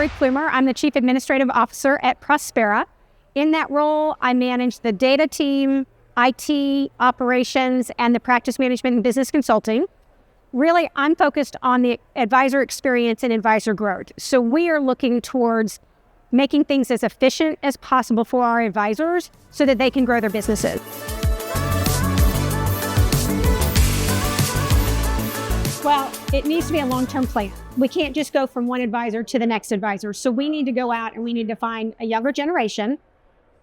Hilary Pluemer. I'm the Chief Administrative Officer at Prospera. In that role, I manage the data team, IT, operations, and the practice management and business consulting. Really, I'm focused on the advisor experience and advisor growth. So we are looking towards making things as efficient as possible for our advisors so that they can grow their businesses. Well, it needs to be a long-term plan. We can't just go from one advisor to the next advisor. So we need to go out and we need to find a younger generation,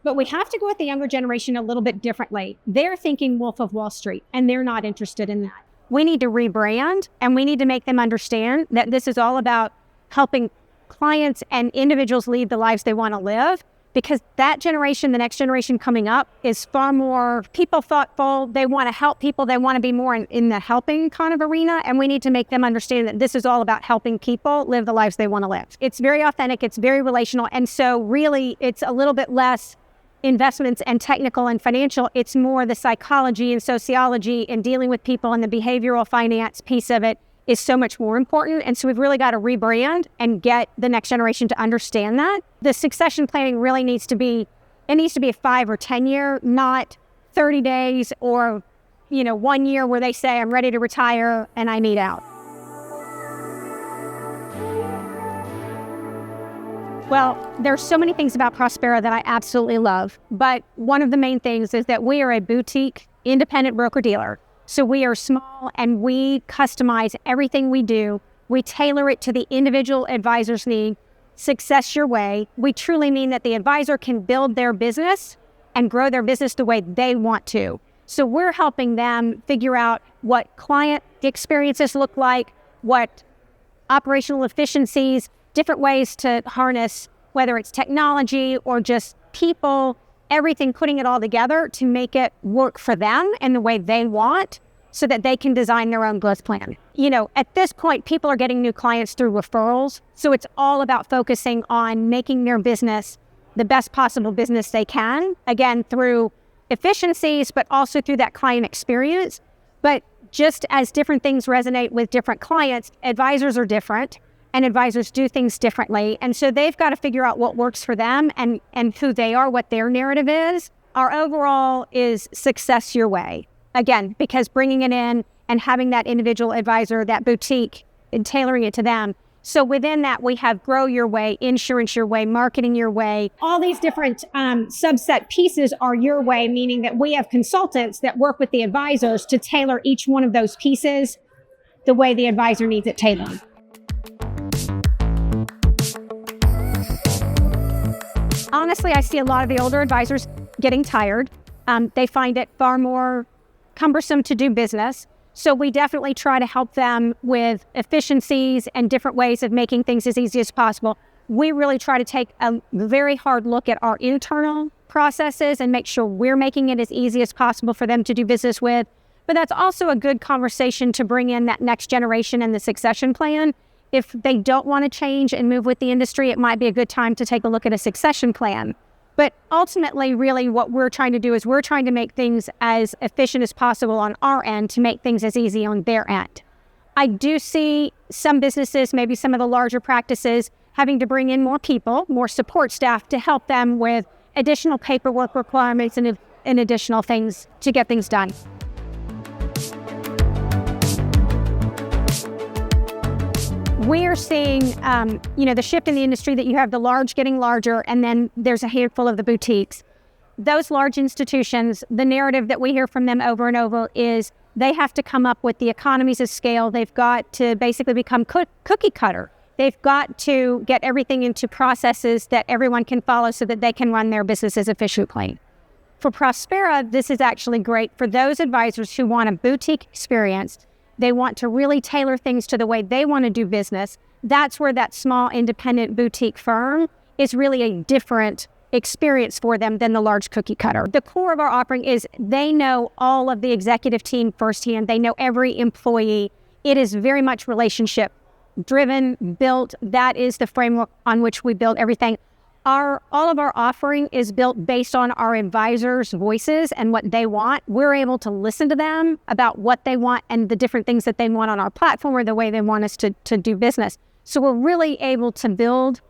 but we have to go with the younger generation a little bit differently. They're thinking Wolf of Wall Street, and they're not interested in that. We need to rebrand, and we need to make them understand that this is all about helping clients and individuals lead the lives they want to live, because that generation, the next generation coming up, is far more people thoughtful. They want to help people. They want to be more in the helping kind of arena. And we need to make them understand that this is all about helping people live the lives they want to live. It's very authentic. It's very relational. And so really, it's a little bit less investments and technical and financial. It's more the psychology and sociology and dealing with people, and the behavioral finance piece of it is so much more important. And so we've really got to rebrand and get the next generation to understand that. The succession planning really needs to be a 5 or 10 year, not 30 days or, 1 year where they say, I'm ready to retire and I need out. Well, there's so many things about Prospera that I absolutely love, but one of the main things is that we are a boutique independent broker-dealer. So we are small and we customize everything we do. We tailor it to the individual advisor's need. Success your way. We truly mean that the advisor can build their business and grow their business the way they want to. So we're helping them figure out what client experiences look like, what operational efficiencies, different ways to harness, whether it's technology or just people, everything, putting it all together to make it work for them and the way they want so that they can design their own growth plan. At this point, people are getting new clients through referrals. So it's all about focusing on making their business the best possible business they can, again, through efficiencies, but also through that client experience. But just as different things resonate with different clients, advisors are different. And advisors do things differently. And so they've got to figure out what works for them and who they are, what their narrative is. Our overall is success your way. Again, because bringing it in and having that individual advisor, that boutique, and tailoring it to them. So within that, we have grow your way, insurance your way, marketing your way. All these different subset pieces are your way, meaning that we have consultants that work with the advisors to tailor each one of those pieces the way the advisor needs it tailored. Honestly, I see a lot of the older advisors getting tired. They find it far more cumbersome to do business. So we definitely try to help them with efficiencies and different ways of making things as easy as possible. We really try to take a very hard look at our internal processes and make sure we're making it as easy as possible for them to do business with. But that's also a good conversation to bring in that next generation and the succession plan. If they don't want to change and move with the industry, it might be a good time to take a look at a succession plan. But ultimately, really what we're trying to do is we're trying to make things as efficient as possible on our end to make things as easy on their end. I do see some businesses, maybe some of the larger practices, having to bring in more people, more support staff to help them with additional paperwork requirements and additional things to get things done. We're seeing, the shift in the industry that you have the large getting larger, and then there's a handful of the boutiques. Those large institutions, the narrative that we hear from them over and over is they have to come up with the economies of scale. They've got to basically become cookie cutter. They've got to get everything into processes that everyone can follow so that they can run their businesses efficiently. For Prospera, this is actually great for those advisors who want a boutique experience. They want to really tailor things to the way they want to do business. That's where that small independent boutique firm is really a different experience for them than the large cookie cutter. The core of our offering is they know all of the executive team firsthand. They know every employee. It is very much relationship driven, built. That is the framework on which we build everything. All of our offering is built based on our advisors' voices and what they want. We're able to listen to them about what they want and the different things that they want on our platform or the way they want us to do business. So we're really able to build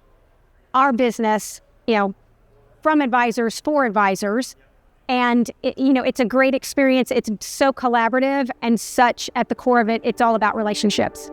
our business, from advisors for advisors. And, it's a great experience. It's so collaborative and such at the core of it. It's all about relationships.